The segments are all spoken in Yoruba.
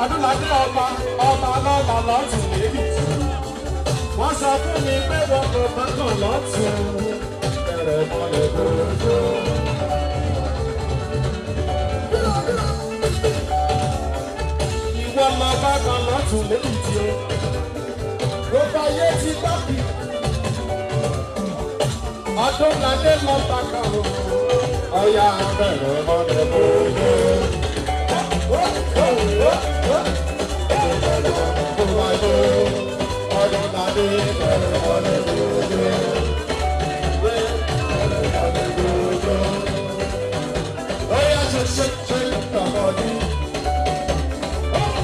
Adúlájẹ́ ọba lọ́la lọ́tún lébìtì. Wọ́n sọ fún mi pé wọ́n kò mọ́kàn lọ́tún. Bẹ̀rẹ̀ mọ́lẹ̀ gbòòjò. Ìwọ lọ bá kan lọ́tún lébìtì o. Gbogbo ayé ti gbọ́ bí. Adúlájẹ́ lọ bá kan o. Ọya bẹ̀rẹ̀ mọ́lẹ̀ gbòòjò.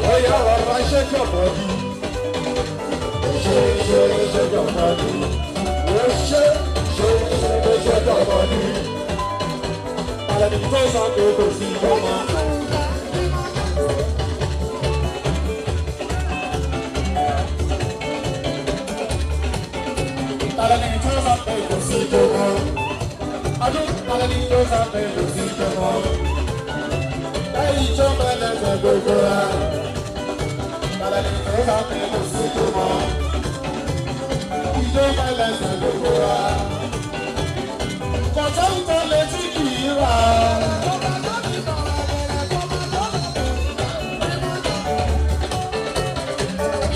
Shake your body. Shake your body. Shake your body. Para the close on the go see mama. Para the close on the go see mama. Adu para the close on the go see mama. Hey, choma let's go go. Para the close on the go see mama. Choma let's go go. Kọ̀tọ́ntọ́ létí kìí rà.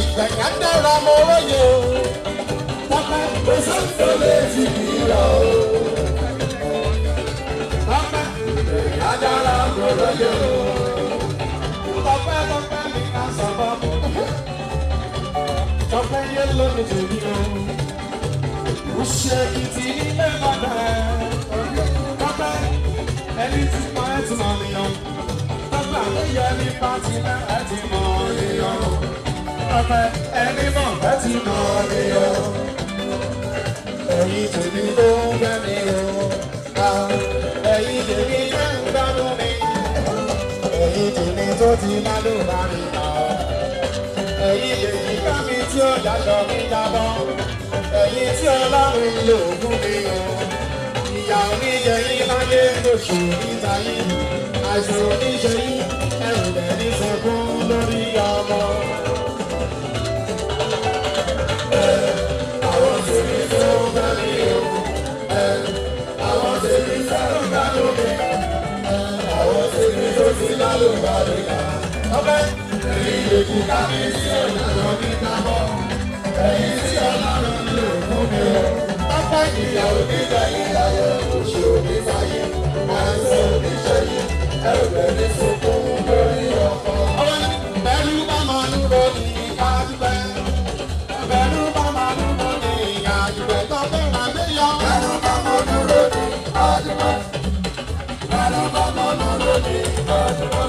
Ìgbẹ̀yà dára mọ́ wáyé o. Pápẹ́ kọ̀tọ́ntọ́ létí kìí rà o. Pápẹ́ ìgbẹ̀yà dára mọ́ wáyé o. Pápẹ́ mi ká sọ̀bọ̀ mọ́. Pápẹ́ yẹn lónìí tèmi o. Ṣé kìtì nílé bàbá ẹ̀? Pápá ẹni tí pa ẹ́ ti mọ̀ nìyàn. Pápá ẹ̀yẹ ní pàtì náà ẹ̀ ti mọ̀ nìyàn. Pápá ẹni mọ̀ ẹ̀ ti mọ̀ nìyàn. Ẹ̀yin tèmi tó ń gbẹ́ mi o. Ẹ̀yin tèmi jẹ́ ń gbádùn mi. Ẹ̀yin tèmi tó ti lálù bá mi kà. Ẹ̀yin tèmi ká mi tí ó dájọ́ mi jábọ́. Ẹ̀yin tí Ọlọ́run lò fún mi o. Ìyà oníjẹ yín láyé lóṣù níta yín. Àìsàn oníṣe yín ẹ̀rù dẹ̀ ní sẹ́kún lórí ọmọ. Àwọn tèmi tó bá mi o. Àwọn tèmi tó bá lómi. Àwọn tèmi tó ti lálùbárí ká. Ọbẹ̀ èyí lèjì ká mi sí ọ̀nà mi dábọ̀. Ẹ̀yin tí Ọlọ́run lò fún mi o. Pápá ìyà oníjà yìí láyé oṣù onífàyè. Àìsàn oníṣẹ́ yìí ẹ̀rù rẹ̀ ní sunkún lórí ọkọ. Bẹ̀rù bá máa ń ro ní ìyájúbẹ́. Bẹ̀rù bá máa ń ro ní ìyájúbẹ́. Tọ́pẹ́ máa lé yọ. Bẹ̀rù bá máa ń ro ní ìyájúbẹ́. Bẹ̀rù bá máa ń ro ní ìyájúbẹ́.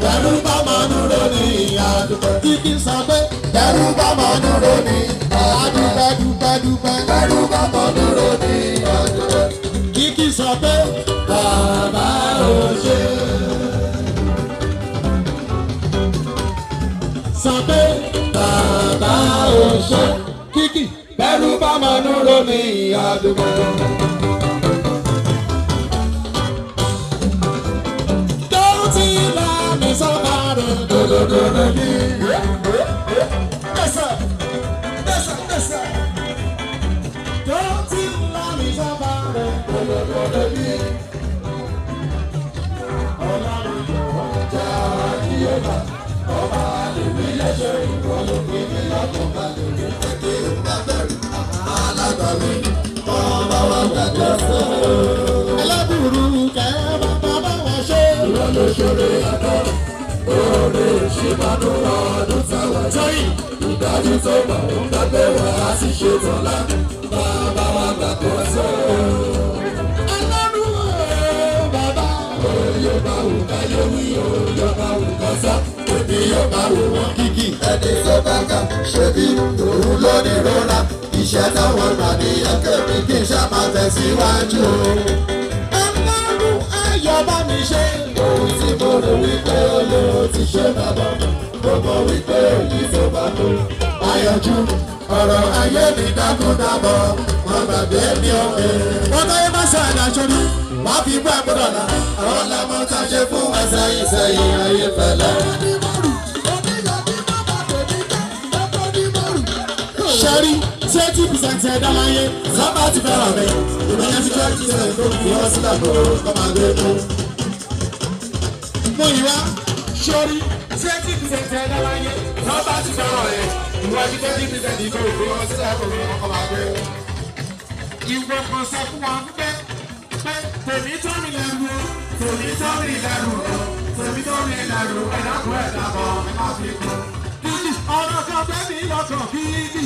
Bẹ̀rù bá máa dúró ní àdúgbò. Kíkí sọ pé bẹ̀rù bá máa dúró ní àdúgbò dúpẹ́. Bẹ̀rù bá máa dúró ní àdúgbò. Kíkí sọ pé bàbá ò ṣe. Sọ pé bàbá ò ṣe. Kíkí bẹ̀rù bá máa dúró ní àdúgbò. Somebody, yes sir. Don't you love me, somebody? Ọlọ́run yóò já Jehová, ọba àdùnmí lẹ́sẹ̀ ìwọlókè ní ọkùnrin àdùnmí kékeré bá bẹ̀rù alágbàwí ọba wa gbàgbọ́. Ẹlẹ́bùrú kẹ́ bàbá bá wà ṣe. ìwọ ló ṣòro àná oore ìṣèbánú ọdún táwọn jọyìn ìdájú tó mọ̀ ń gbàgbé wọn á sì ṣe tọ́lá bàbá wa gbàgbọ́ sọ. Ọlọ́run bàbá yóò bá wù ká yóò wí yóò bá wù ká sọ òbí yóò bá wù wọn kíkì ẹni tó bá kà ṣebí òun ló ní rọra iṣẹ́ táwọn gbà ní ẹ̀kẹ́mi kí n ṣá máa tẹ̀síwájú. Ọlọ́run ayọ̀ bá mi ṣe ohun tí mo rò wípé olóró ti ṣe bàbá mo mọ̀ wípé èyí tó bá tó ayọ̀jú ọ̀rọ̀ ayé mi dákúndábọ̀ wọn gbàgbé mi ọ̀gbẹ́. wọ́n táyé bá ṣe àdáṣọ ni wọ́n fi gbọ́ àgbọ̀dọ̀ náà àwọn làwọn tá a ṣe fún ẹsẹ̀ ìsẹ̀yìn ayé fẹ́lẹ́. Ṣẹ́rí 20% ẹ̀dá láyé sábà ti fẹ́ràn mi. Ìgbẹ́yẹn ti 20% tó fi ọ́ sílẹ̀ kó kọ́ máa gbé mú. Mo yìí wá ṣọ́rí 20% ẹ̀dá láyé sábà ti fẹ́ràn rẹ̀. Ìwọ ti 20% tó fi ọ́ sílẹ̀ kó kọ́ máa gbé mú. Ìwọ kan sọ fún wa pé tèmi tó mi lẹ́rù o, tèmi tó mi lẹ́rù o, tèmi tó mi lẹ́rù ẹ̀dá kú ẹ̀dá bọ̀ ẹ̀ má fi kú. Ọ̀rọ̀ kan bẹ́ẹ̀ mi lọ́kàn kíkì.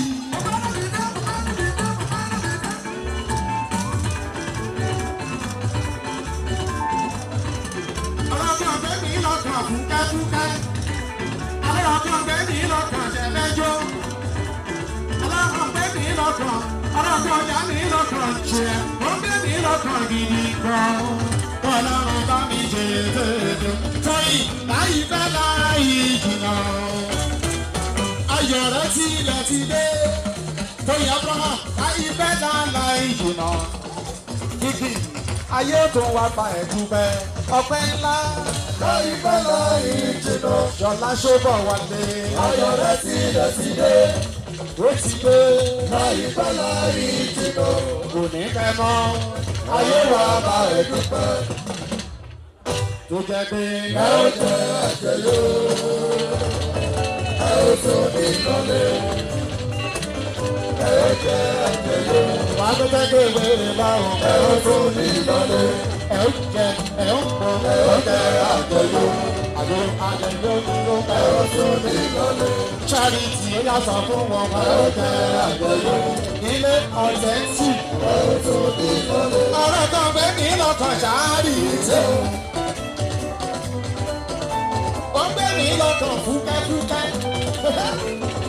Ọ̀rọ̀ kan bẹ́ẹ̀ mi lọ́kàn fúnkẹ́fúnkẹ́. Ọ̀rọ̀ kan bẹ́ẹ̀ mi lọ́kàn ṣẹ̀fẹ́jọ́. Ọ̀rọ̀ kan bẹ́ẹ̀ mi lọ́kàn. Ọ̀rọ̀ kan já mi lọ́kàn ṣẹ̀. Ó bẹ́ẹ̀ mi lọ́kàn gidi gan. Ọlọ́run bá mi ṣe tètè. Tóyìn láyé fẹ́ láyé jìnnà. Ayọ̀ rẹ̀ tí ilẹ̀ ti dé. Tóyìn Abraham láyé fẹ́ láyé jìnnà. Kìkì ayé tó wá pa ẹ̀dúpẹ́ ọpẹ́ ńlá. Láyé fẹ́ láyé jìnnà. Ṣọlá ṣọ́bọ̀ wálé. Ayọ̀ rẹ̀ tí ilẹ̀ ti dé. Ó ti dé. Láyé fẹ́ láyé jìnnà. Kò ní pẹ́ mọ́. Ayé wa pa ẹ̀dúpẹ́. Tó jẹ́ pé ẹ ó jẹ́ àjẹyó. Ẹ ó tó ní lọ́lẹ̀. Ẹ ó jẹ́ àjẹyó. Wàá tó jẹ́ pé ìwé rẹ̀ bá wọn. Ẹ ó tó ní lọ́lẹ̀. Ẹ ó jẹ ẹ ó pọ̀. Ẹ ó jẹ́ àjẹyó. Àjẹyó dúró. Ẹ ó tó ní lọ́lẹ̀. Charity ó yàtọ̀ fún wọn. Ẹ ó jẹ́ àjẹyó. Ilé ọ̀sẹ̀ ń tì. Ẹ ó tó ní lọ́lẹ̀. Ọ̀rọ̀ kan fẹ́ kí lọ́kàn ṣáárì tẹ̀. Wọ́n gbé mi lọ́kàn fúkẹ́fúkẹ́.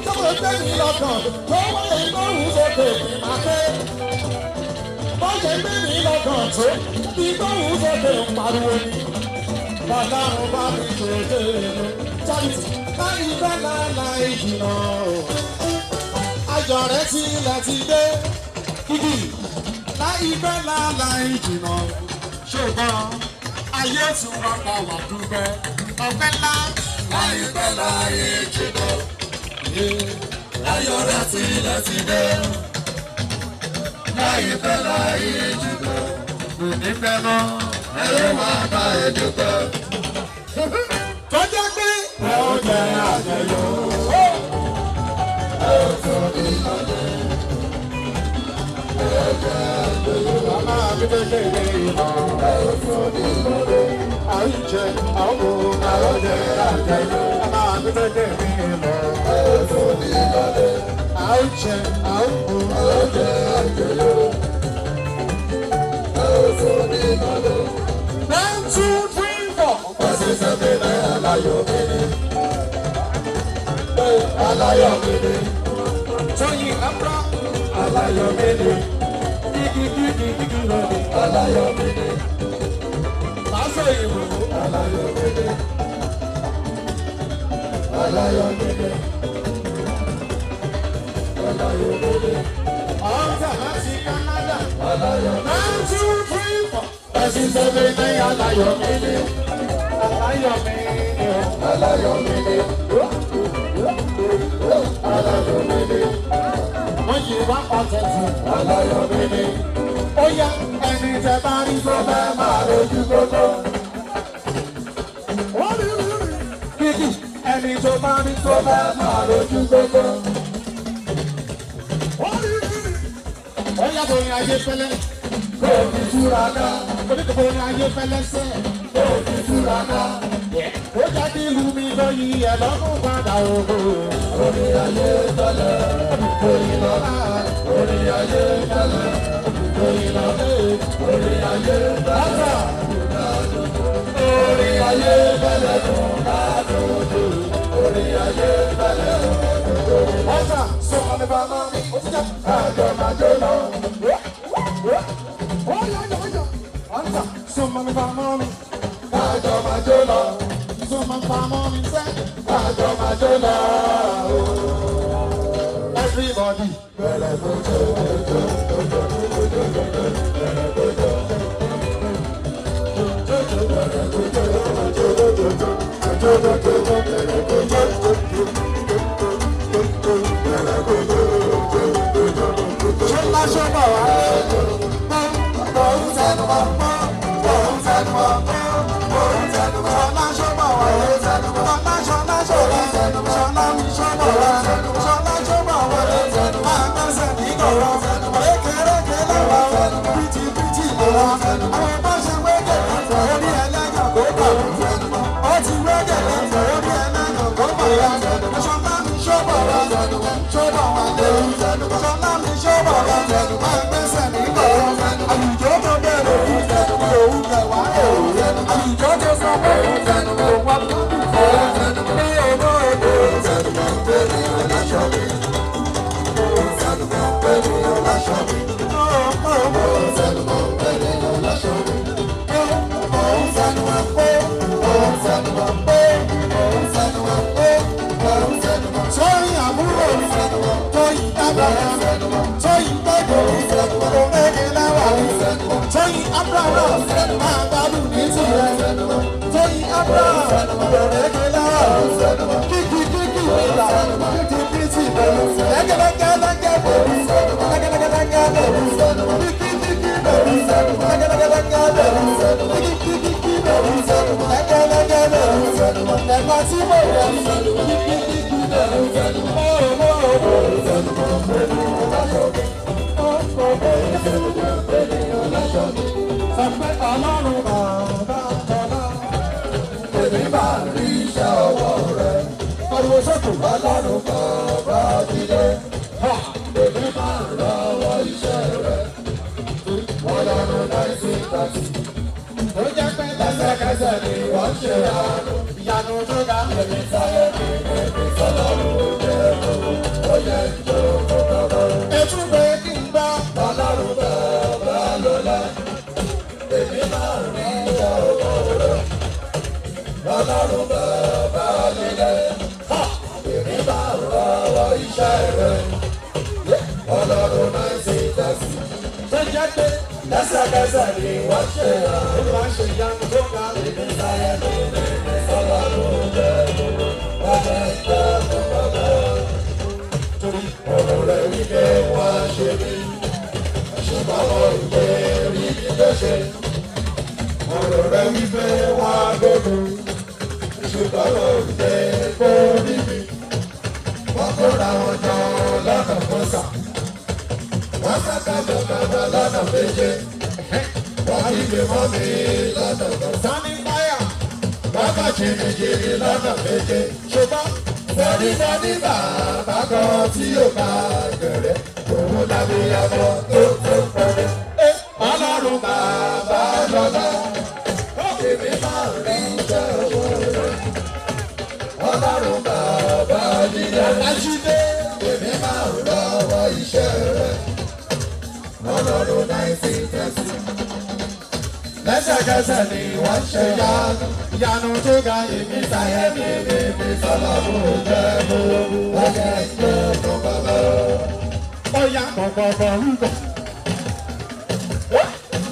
Tọ́wọ́ gbé mi lọ́kàn tó wọ́n ìgbóhùn sókè máa ké. Wọ́n ṣe gbé mi lọ́kàn tó ìgbóhùn sókè ń pariwo ni. Bàbá mo bá mi ṣe tèèlú. Charity láì fẹ́ láì jìnnà. Ayọ̀ rẹ̀ tí ilẹ̀ ti dé. Kìkì láì fẹ́ láì jìnnà. Ṣùgbọ́n ayé tí wọ́n pa wà dúpẹ́. Ọpẹ́ ńlá láì fẹ́ láì jìnnà. Ayọ̀ rẹ̀ tí ilẹ̀ ti dé. Láì fẹ́ láì jìnnà. Kò ní fẹ́ mọ́. Ẹ̀rọ wa bá ẹ dúpẹ́. Tó jẹ́ pé ẹ ó jẹ àjẹyó. Ẹ ó tó ní lọ́lẹ̀. Ẹ ó jẹ àjẹyó. Màmá mi kékeré ìmọ̀. Ẹ ó tó ní lọ́lẹ̀. À ń jẹ àwọn ohun àròjẹ àjẹyó. Màmá mi kékeré ìmọ̀. Ẹ ó tó ní lọ́lẹ̀. À ń jẹ àwọn ohun àròjẹ àjẹyó. Ẹ ó tó ní lọ́lẹ̀. 1, 2, 3, 4. Ọ̀sẹ̀ sẹ́mi náà aláyọ̀ mi ni. Aláyọ̀ mi ni. Tóyìn Abraham. Aláyọ̀ mi ni. Kíkí lónìí. Aláyọ̀ mi ni. Pásọ ìbò. Aláyọ̀ mi ni. Aláyọ̀ mi ni. Aláyọ̀ mi ni. Ọ̀sẹ̀ láti Canada. Aláyọ̀ mi ni. 1, 2, 3, 4. Ẹ̀sìn sẹ́mi ní aláyọ̀ mi ni. Aláyọ̀ mi ni. Aláyọ̀ mi ni. Aláyọ̀ mi ni. Wọ́n yìí wá ọ̀tẹ̀ tù. Aláyọ̀ mi ni. Ó yá ẹni tẹ bá rí tó fẹ́ máa lójú gbogbo. Kìkì ẹni tó bá rí tó fẹ́ máa lójú gbogbo. Ó yá bóyin ayé fẹ́lẹ́. Kò ní túra ká. Oníkòkò ní ayé fẹ́lẹ́ sẹ́. Kò ní túra ká. lọ́kùn padà ògo. Orí ayé tẹ́lẹ̀, orí lọ́la, orí ayé tẹ́lẹ̀, orí lọ́lé, orí ayé tẹ́lẹ̀. Orí ayé tẹ́lẹ̀ tó bá dòdò, orí ayé tẹ́lẹ̀ tó dòdò. Ọ̀sà sọ̀rọ̀ ní bàbá mi, ó ti jẹ́ àjọ màjọ lọ. Ọ̀sà sọ̀rọ̀ ní bàbá mi, àjọ màjọ lọ. Sọ̀rọ̀ ní bàbá mi sẹ́, àjọ màjọ lọ. Everybody bẹ̀rẹ̀ bójó bójó bójó bójó bójó bẹ̀rẹ̀ bójó. Lẹ́sẹ̀kẹsẹ̀ ni wọ́n ṣe yanu, yanu tó ga èmi sáyé mi bèbè sọ́lọ́run jẹ́ gbogbo ọjọ́ ìjọ tó bàbá. Ó yá pọ̀pọ̀pọ̀ ń bọ̀,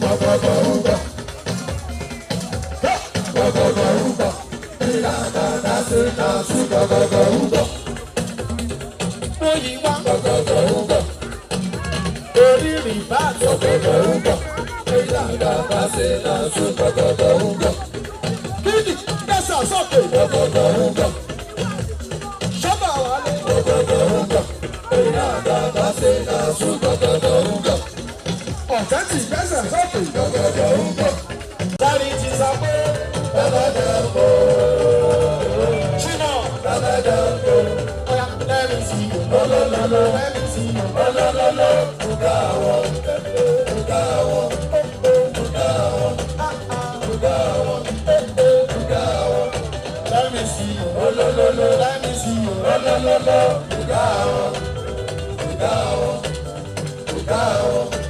pọ̀pọ̀pọ̀ ń bọ̀, pọ̀pọ̀pọ̀ ń bọ̀, ìlànà sí ìdásí pọ̀pọ̀pọ̀ ń bọ̀. Oyin wá pọ̀pọ̀pọ̀ ń bọ̀, orí rìbá pọ̀pọ̀pọ̀ ń bọ̀. Kíni kẹsà sókè ṣọ́bà wálé ọ̀tẹ́tì kẹsà sókè dárí ti sọ pé ṣínà. olololo, let me see you, olololo, ugawo, ugawo, ugawo, ugawo, ugawo. Let me see you, olololo, let me see you, olololo, ugawo, ugawo, ugawo.